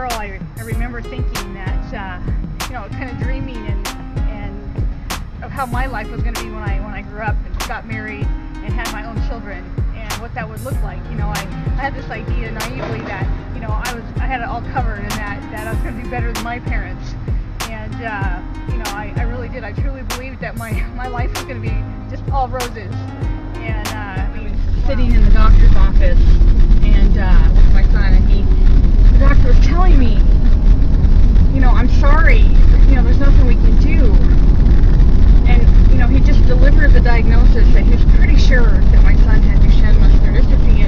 girl, I remember thinking that, kind of dreaming and of how my life was going to be when I grew up and got married and had my own children, and what that would look like. I had this idea naively that, I had it all covered, and that I was going to do better than my parents. And, I really did. I truly believed that my life was going to be just all roses. And, sitting in the doctor's office and with my son, and the doctor was telling me, I'm sorry, there's nothing we can do. And, he just delivered the diagnosis that he was pretty sure that my son had Duchenne muscular dystrophy,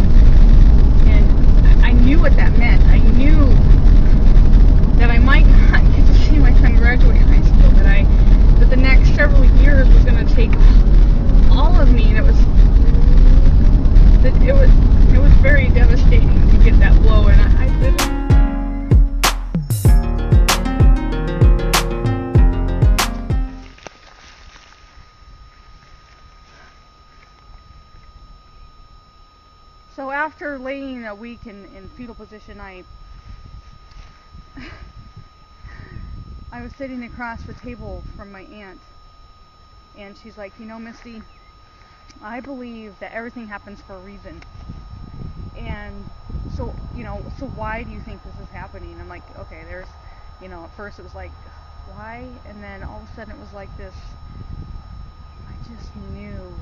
and I knew what that meant. I knew that I might not get to see my son graduate high school, that the next several years was going to take all of me, and it was very devastating to get that blow, and I literally. So after laying a week in fetal position, I was sitting across the table from my aunt, and she's like, Misty, I believe that everything happens for a reason. And so why do you think this is happening? I'm like, okay, there's, at first it was like, why? And then all of a sudden it was like this, I just knew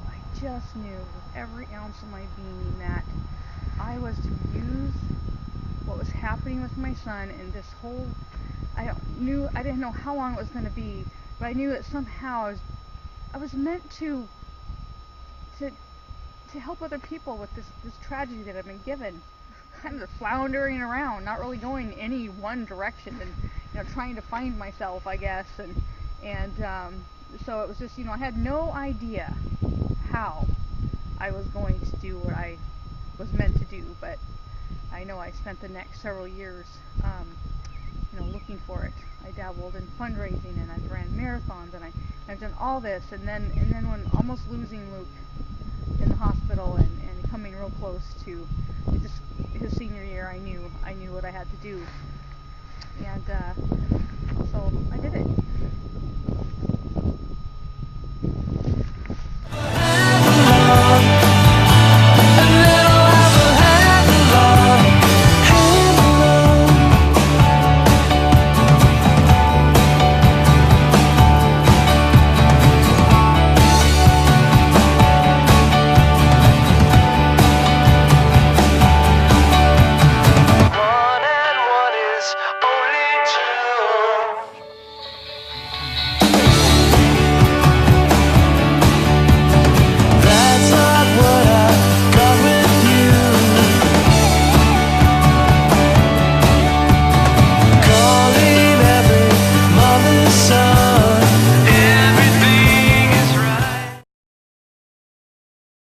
with every ounce of my being that I was to use what was happening with my son and this whole, I didn't know how long it was going to be, but I knew that somehow I was meant to help other people with this tragedy that I've been given, kind of floundering around, not really going any one direction, and trying to find myself, I guess, and so it was just, I had no idea how I was going to do what I was meant to do, but I know I spent the next several years looking for it. I dabbled in fundraising, and I've ran marathons, and I've done all this, and then when almost losing Luke in the hospital and coming real close to just his senior year, I knew what I had to do, and so I did it.